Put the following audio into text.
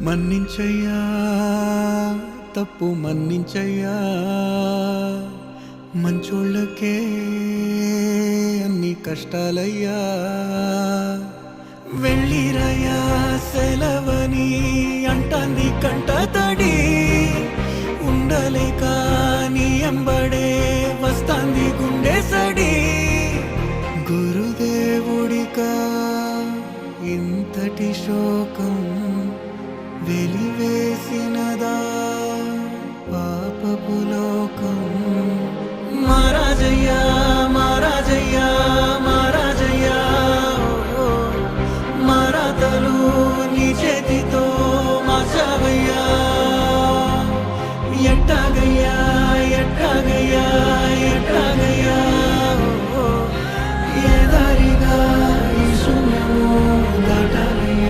మన్నించయ్యా తప్పు మన్నించయ్యా మంచోళ్ళకే అన్ని కష్టాలయ్యా వెళ్ళిరయ్యా సెలవని అంటాంది కంట తడి ఉండలేక నీ ఎంబడే వస్తాంది గుండె సడి గురుదేవుడికా ఇంతటి శోకం వెలివేసినదా పాపపు లోకం మహారాజయ్యా మహారాజయ్యా